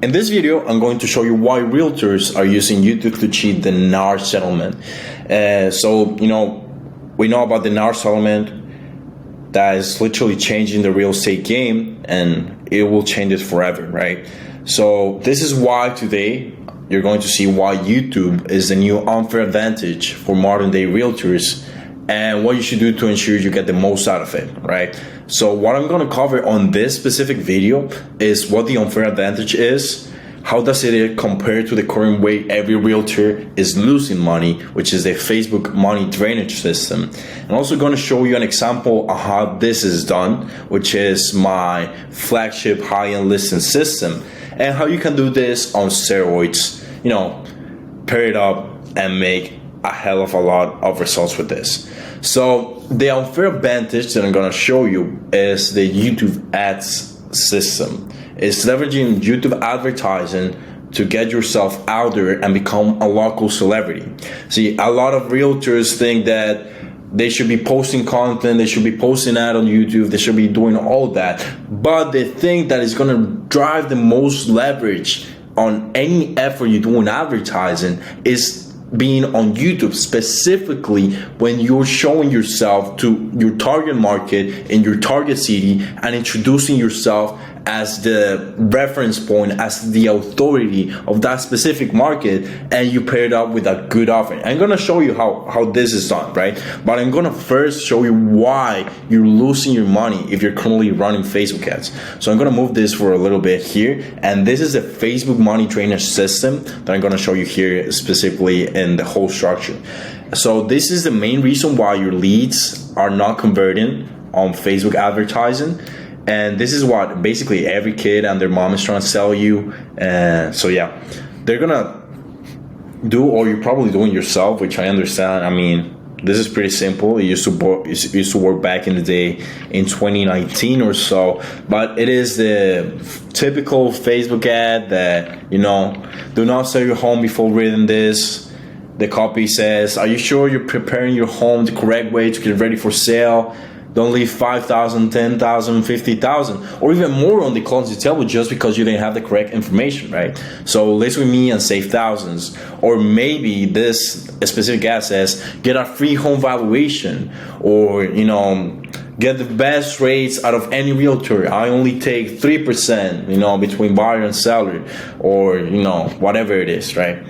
In this video, I'm going to show you why realtors are using YouTube to cheat the NAR settlement. We know about the NAR settlement that is literally changing the real estate game, and it will change it forever, right? So this is why today you're going to see why YouTube is the new unfair advantage for modern day realtors and what you should do to ensure you get the most out of it, right? So what I'm going to cover on this specific video is what the unfair advantage is, how does it compare to the current way every realtor is losing money, which is the Facebook money drainage system. I'm also going to show you an example of how this is done, which is my flagship high-end listing system, and how you can do this on steroids, pair it up and make a hell of a lot of results with this. So the unfair advantage that I'm going to show you is the YouTube ads system. It's leveraging YouTube advertising to get yourself out there and become a local celebrity. See, a lot of realtors think that they should be posting content, they should be posting ad on YouTube, they should be doing all that, but the thing that is going to drive the most leverage on any effort you do in advertising is being on YouTube, specifically when you're showing yourself to your target market in your target city and introducing yourself as the reference point, as the authority of that specific market, and you pair it up with a good offer. I'm gonna show you how this is done, right? But I'm gonna first show you why you're losing your money if you're currently running Facebook ads. So I'm gonna move this for a little bit here, and this is the Facebook money drainage system that I'm gonna show you here specifically in the whole structure. So this is the main reason why your leads are not converting on Facebook advertising. And this is what basically every kid and their mom is trying to sell you. So yeah, they're gonna do, or you're probably doing yourself, which I understand. I mean, this is pretty simple. It used to work back in the day in 2019 or so, but it is the typical Facebook ad that, do not sell your home before reading this. The copy says, are you sure you're preparing your home the correct way to get ready for sale? Don't leave 5,000, 10,000, 50,000, or even more on the closing table just because you didn't have the correct information, right? So list with me and save thousands. Or maybe this specific ad says, get a free home valuation, or, get the best rates out of any realtor. I only take 3%, between buyer and seller, or, whatever it is, right?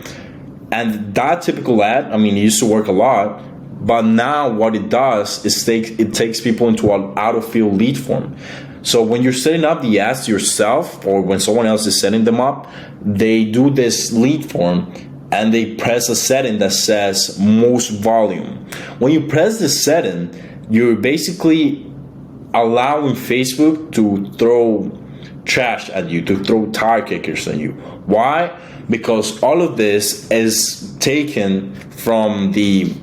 And that typical ad, it used to work a lot. But now what it does is it takes people into an out-of-field lead form. So when you're setting up the ads yourself, or when someone else is setting them up, they do this lead form and they press a setting that says most volume. When you press this setting, you're basically allowing Facebook to throw trash at you, to throw tire kickers at you. Why? Because all of this is taken from the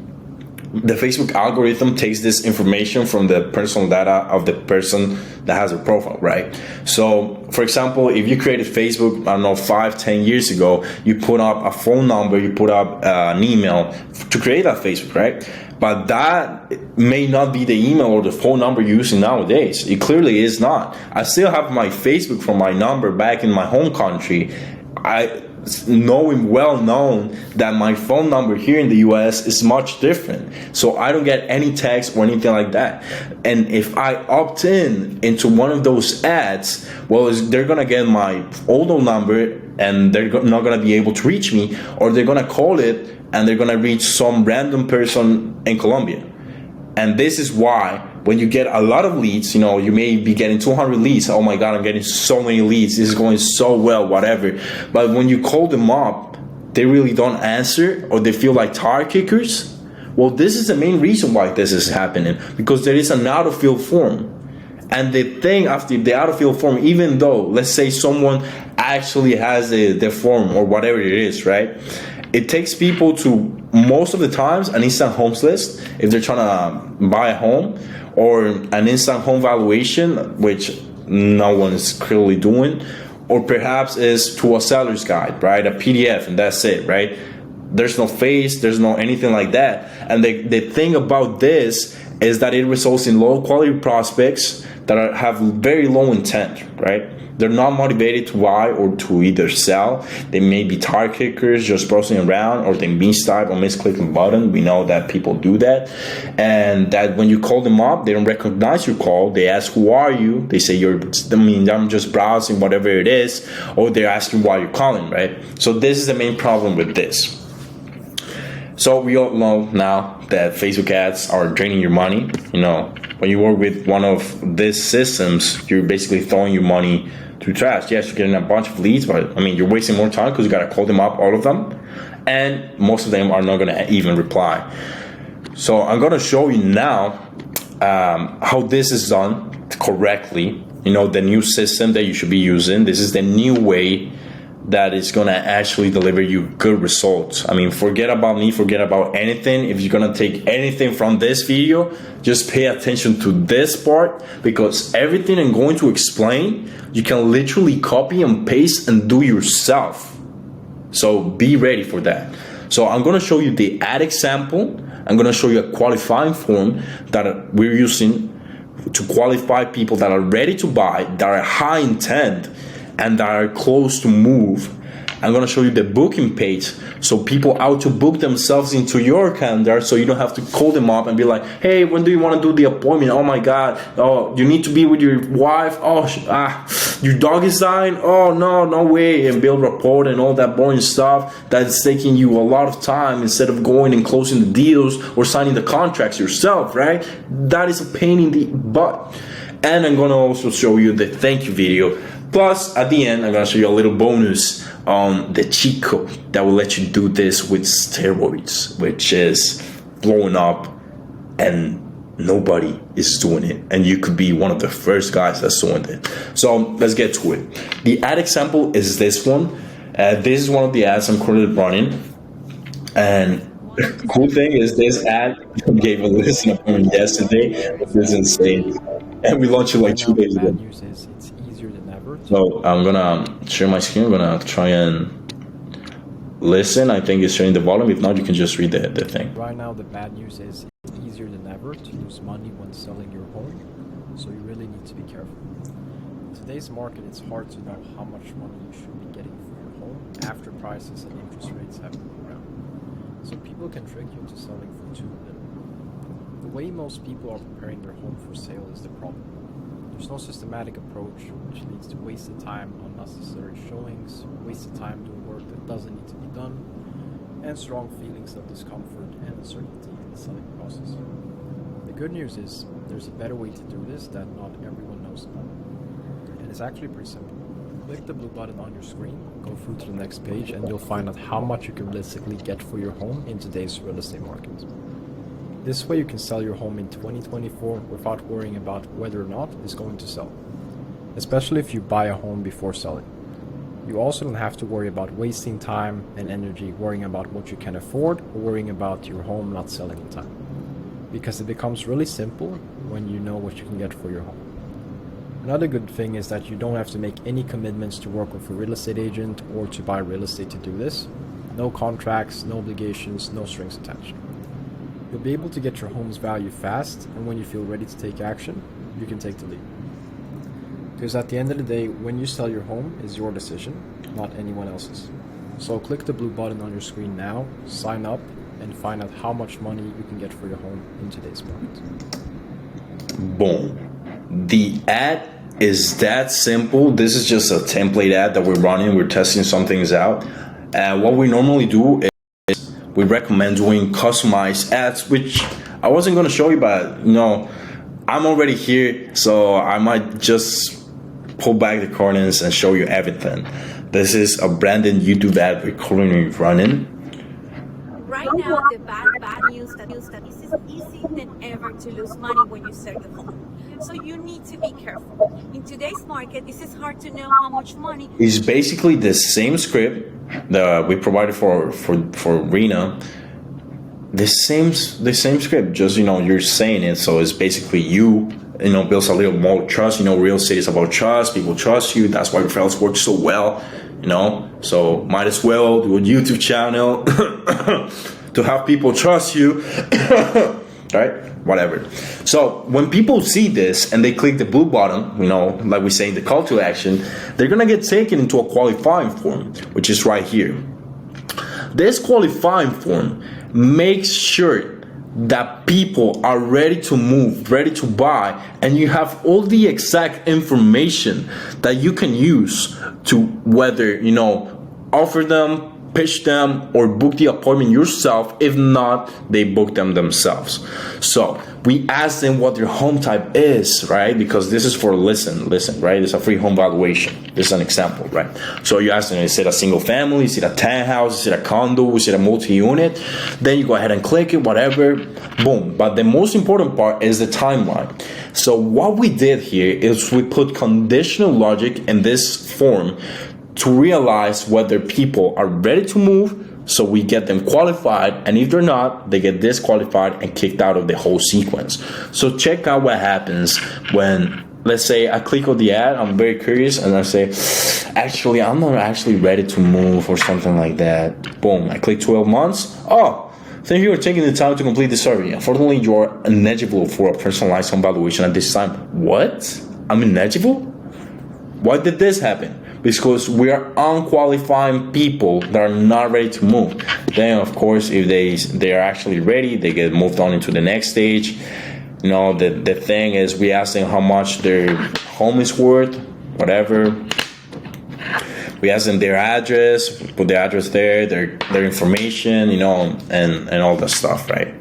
Facebook algorithm takes this information from the personal data of the person that has a profile, right? So, for example, if you created Facebook, 5-10 years ago, you put up a phone number, you put up an email to create that Facebook, right? But that may not be the email or the phone number you're using nowadays. It clearly is not. I still have my Facebook from my number back in my home country. Well known that my phone number here in the US is much different, so I don't get any text or anything like that. And if I opt into one of those ads, they're gonna get my old number and they're not gonna be able to reach me, or they're gonna call it and they're gonna reach some random person in Colombia. And this is why when you get a lot of leads, you may be getting 200 leads. Oh my God, I'm getting so many leads. This is going so well, whatever. But when you call them up, they really don't answer, or they feel like tire kickers. Well, this is the main reason why this is happening, because there is an out-of-field form. And the thing after the out-of-field form, even though, let's say someone actually has the form or whatever it is, right? It takes people to, most of the times, an instant homes list if they're trying to buy a home, or an instant home valuation, which no one is clearly doing, or perhaps is to a seller's guide, right? A PDF, and that's it, right? There's no face, there's no anything like that. And the thing about this is that it results in low quality prospects that have very low intent, right? they're not motivated to buy or to either sell. They may be tire kickers, just browsing around, or they mistype or misclick the button. We know that people do that. And that when you call them up, they don't recognize your call. They ask, who are you? They say, I'm just browsing, whatever it is. Or they're asking why you're calling, right? So this is the main problem with this. So we all know now that Facebook ads are draining your money. You know, when you work with one of these systems, you're basically throwing your money to trash. Yes, you're getting a bunch of leads, but I mean, you're wasting more time because you got to call them up, all of them. And most of them are not going to even reply. So I'm going to show you now how this is done correctly. You know, the new system that you should be using. This is the new way that is going to actually deliver you good results. I mean, forget about me, forget about anything. If you're going to take anything from this video, just pay attention to this part, because everything I'm going to explain, you can literally copy and paste and do yourself. So be ready for that. So I'm going to show you the ad example. I'm going to show you a qualifying form that we're using to qualify people that are ready to buy, that are high intent, and that are close to move. I'm gonna show you the booking page, so people out to book themselves into your calendar, so you don't have to call them up and be like, hey, when do you want to do the appointment? Oh my God, oh, you need to be with your wife. Oh, your dog is dying. Oh no way, and build rapport and all that boring stuff that's taking you a lot of time instead of going and closing the deals or signing the contracts yourself, right? That is a pain in the butt. And I'm gonna also show you the thank you video. Plus, at the end, I'm going to show you a little bonus on the cheat code that will let you do this with steroids, which is blowing up and nobody is doing it. And you could be one of the first guys that's doing it. So let's get to it. The ad example is this one. This is one of the ads I'm currently running. And the cool thing is this ad gave a listing appointment yesterday. This is insane. And we launched it like 2 days ago. So I'm gonna share my screen. I'm gonna try and listen. I think it's sharing the volume. If not, you can just read the thing. Right now, the bad news is it's easier than ever to lose money when selling your home. So you really need to be careful. In today's market, it's hard to know how much money you should be getting for your home after prices and interest rates have moved around. So people can trick you into selling for too little. The way most people are preparing their home for sale is the problem. There's no systematic approach, which leads to wasted time, unnecessary showings, wasted time doing work that doesn't need to be done, and strong feelings of discomfort and uncertainty in the selling process. The good news is there's a better way to do this that not everyone knows about. And it's actually pretty simple. Click the blue button on your screen, go through to the next page, and you'll find out how much you can realistically get for your home in today's real estate market. This way you can sell your home in 2024 without worrying about whether or not it's going to sell, especially if you buy a home before selling. You also don't have to worry about wasting time and energy worrying about what you can afford or worrying about your home not selling in time, because it becomes really simple when you know what you can get for your home. Another good thing is that you don't have to make any commitments to work with a real estate agent or to buy real estate to do this. No contracts, no obligations, no strings attached. You'll be able to get your home's value fast, and when you feel ready to take action, you can take the lead. Because at the end of the day, when you sell your home is your decision, not anyone else's. So click the blue button on your screen now, sign up, and find out how much money you can get for your home in today's market. Boom. The ad is that simple. This is just a template ad that we're running. We're testing some things out. What we normally do is we recommend doing customized ads, which I wasn't going to show you, but you know, I'm already here, so I might just pull back the curtains and show you everything. This is a branded YouTube ad we're currently running. Right now, the bad news that this is easier than ever to lose money when you sell the home. So you need to be careful. In today's market, this is hard to know how much money. It's basically the same script that we provided for Rena. The same script, just you're saying it. So it's basically builds a little more trust. Real estate is about trust. People trust you. That's why referrals work so well. So might as well do a YouTube channel to have people trust you. right? Whatever. So when people see this and they click the blue button, like we say in the call to action, they're gonna get taken into a qualifying form, which is right here. This qualifying form makes sure that people are ready to move, ready to buy, and you have all the exact information that you can use to whether, offer them, pitch them, or book the appointment yourself. If not, they book them themselves. So we ask them what their home type is, right? Because this is for listen, right? It's a free home valuation. This is an example, right? So you ask them, is it a single family? Is it a townhouse? Is it a condo? Is it a multi-unit? Then you go ahead and click it, whatever, boom. But the most important part is the timeline. So what we did here is we put conditional logic in this form to realize whether people are ready to move, so we get them qualified, and if they're not, they get disqualified and kicked out of the whole sequence. So check out what happens when, let's say, I click on the ad, I'm very curious, and I say, actually, I'm not actually ready to move or something like that. Boom, I click 12 months. Oh, thank you for taking the time to complete the survey. Unfortunately, you are ineligible for a personalized home valuation at this time. What? I'm ineligible? Why did this happen? Because we are unqualified people that are not ready to move. Then, of course, if they are actually ready, they get moved on into the next stage. The thing is, we ask them how much their home is worth, whatever. We ask them their address, put the address there, their information, and all that stuff, right?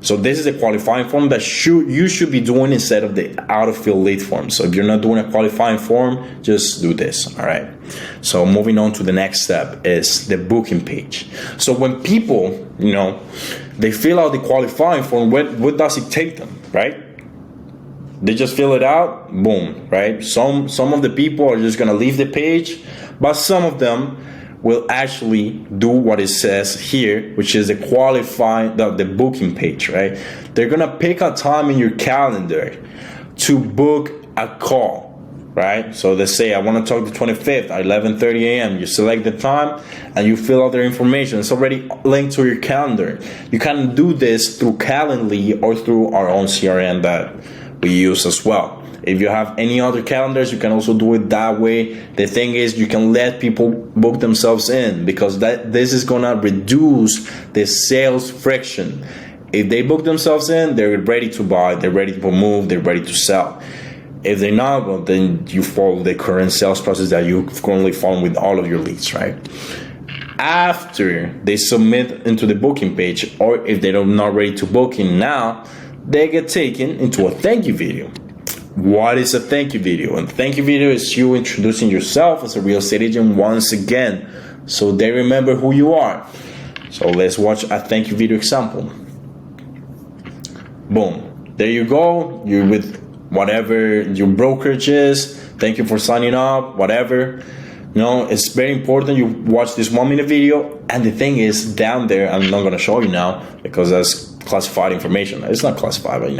So this is a qualifying form that you should be doing instead of the out-of-field lead form. So if you're not doing a qualifying form, just do this, all right? So moving on to the next step is the booking page. So when people, they fill out the qualifying form, what does it take them, right? They just fill it out, boom, right? Some of the people are just gonna leave the page, but some of them will actually do what it says here, which is the booking page, right? They're gonna pick a time in your calendar to book a call, right? So they say, I wanna talk the 25th at 11:30 a.m. You select the time and you fill out their information. It's already linked to your calendar. You can do this through Calendly or through our own CRM that we use as well. If you have any other calendars, you can also do it that way. The thing is, you can let people book themselves in, because this is gonna reduce the sales friction. If they book themselves in, they're ready to buy, they're ready to move, they're ready to sell. If they're not, well, then you follow the current sales process that you've currently followed with all of your leads, right? After they submit into the booking page, or if they're not ready to book in now, they get taken into a thank you video. What is a thank you video? And thank you video is you introducing yourself as a real estate agent once again, so they remember who you are. So let's watch a thank you video example. Boom. There you go. You're with whatever your brokerage is. Thank you for signing up, whatever. It's very important you watch this 1 minute video. And the thing is, down there, I'm not going to show you now because that's classified information. It's not classified, but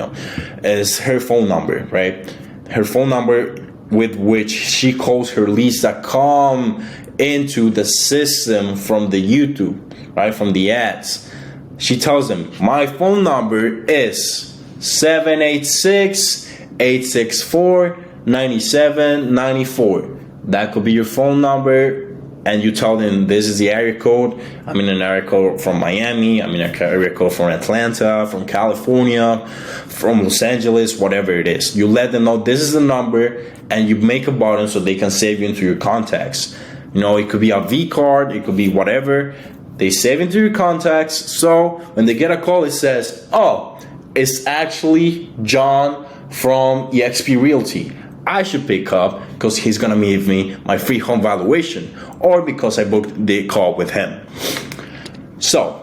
it's her phone number, right? Her phone number with which she calls her leads that come into the system from the YouTube, right? From the ads. She tells them, my phone number is 786-864-9794. That could be your phone number. And you tell them this is the area code. I'm in an area code from Miami. I'm in an area code from Atlanta, from California, from Los Angeles, whatever it is. You let them know this is the number, and you make a button so they can save you into your contacts. It could be a V card, it could be whatever. They save into your contacts. So when they get a call, it says, oh, it's actually John from eXp Realty. I should pick up because he's gonna give me my free home valuation, or because I booked the call with him. So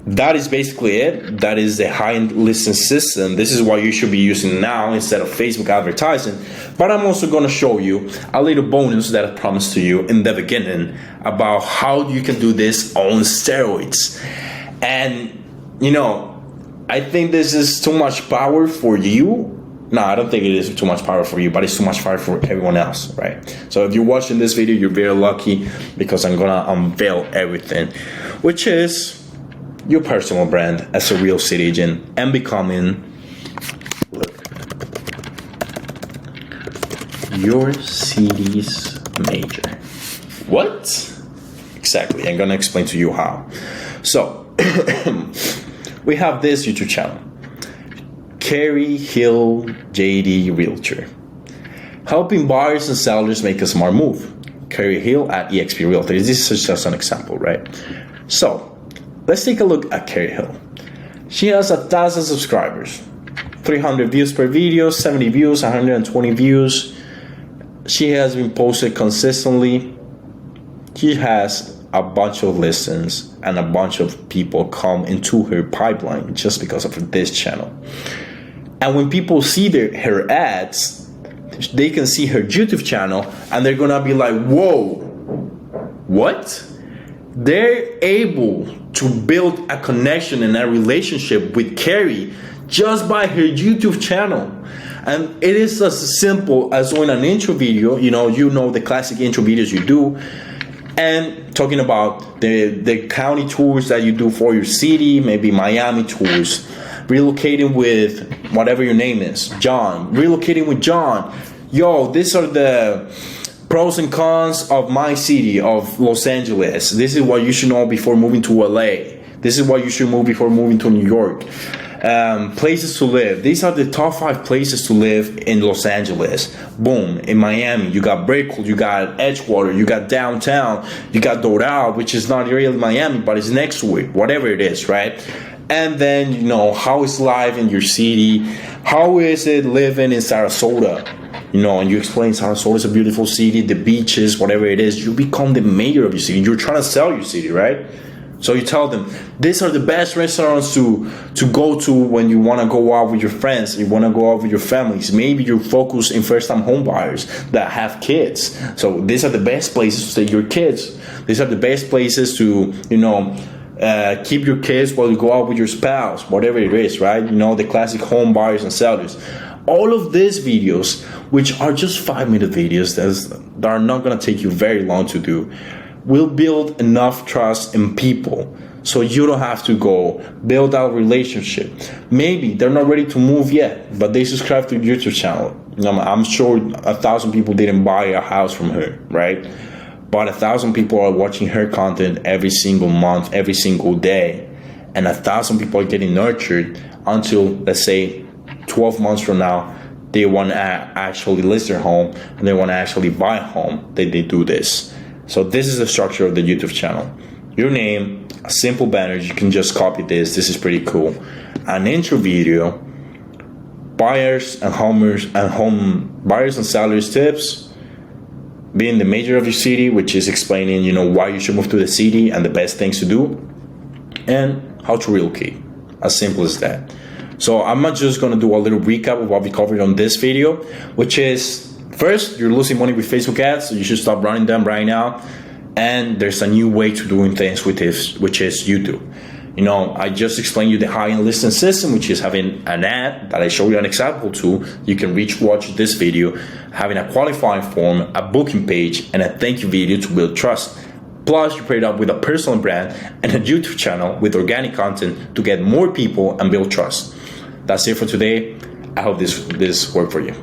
that is basically it. That is the high-end listing system. This is what you should be using now instead of Facebook advertising. But I'm also gonna show you a little bonus that I promised to you in the beginning about how you can do this on steroids. And I think this is too much power for you. No, I don't think it is too much power for you, but it's too much power for everyone else, right? So if you're watching this video, you're very lucky because I'm gonna unveil everything, which is your personal brand as a real estate agent and becoming your city's major. What? Exactly. I'm gonna explain to you how. So we have this YouTube channel, Carrie Hill JD Realtor, helping buyers and sellers make a smart move. Carrie Hill at eXp Realtors. This is just an example, right? So let's take a look at Carrie Hill. She has 1,000 subscribers, 300 views per video, 70 views, 120 views. She has been posted consistently. She has a bunch of listens and a bunch of people come into her pipeline just because of this channel. And when people see her ads, they can see her YouTube channel and they're gonna be like, whoa, what? They're able to build a connection and a relationship with Carrie just by her YouTube channel. And it is as simple as doing an intro video, you know the classic intro videos you do, and talking about the county tours that you do for your city, maybe Miami tours, relocating with whatever your name is, John, relocating with John. Yo, these are the pros and cons of my city, of Los Angeles. This is what you should know before moving to LA. This is what you should know before moving to New York. Places to live. These are the top 5 places to live in Los Angeles. Boom. In Miami, you got Brickell, you got Edgewater, you got downtown, you got Doral, which is not really Miami, but it's next to it, whatever it is, right? And then, how is life in your city? How is it living in Sarasota? And you explain Sarasota is a beautiful city, the beaches, whatever it is. You become the mayor of your city. You're trying to sell your city, right? So you tell them, these are the best restaurants to go to when you want to go out with your friends, you want to go out with your families. Maybe you're focused in first-time home buyers that have kids. So these are the best places to take your kids. These are the best places to, keep your kids while you go out with your spouse, whatever it is, right? The classic home buyers and sellers. All of these videos, which are just 5-minute videos that are not going to take you very long to do, will build enough trust in people so you don't have to go build out relationship. Maybe they're not ready to move yet, but they subscribe to your YouTube channel. I'm sure 1,000 people didn't buy a house from her, right? But 1,000 people are watching her content every single month, every single day. And 1,000 people are getting nurtured until, let's say, 12 months from now, they want to actually list their home and they want to actually buy a home. They do this. So this is the structure of the YouTube channel. Your name, a simple banner, you can just copy this. This is pretty cool. An intro video, buyers and sellers tips, being the major of your city, which is explaining, why you should move to the city and the best things to do, and how to relocate. As simple as that. So I'm not just going to do a little recap of what we covered on this video, which is, first, you're losing money with Facebook ads, so you should stop running them right now. And there's a new way to doing things with this, which is YouTube. I just explained you the high-end listing system, which is having an ad that I show you an example to. You can watch this video, having a qualifying form, a booking page, and a thank you video to build trust. Plus, you pair it up with a personal brand and a YouTube channel with organic content to get more people and build trust. That's it for today. I hope this worked for you.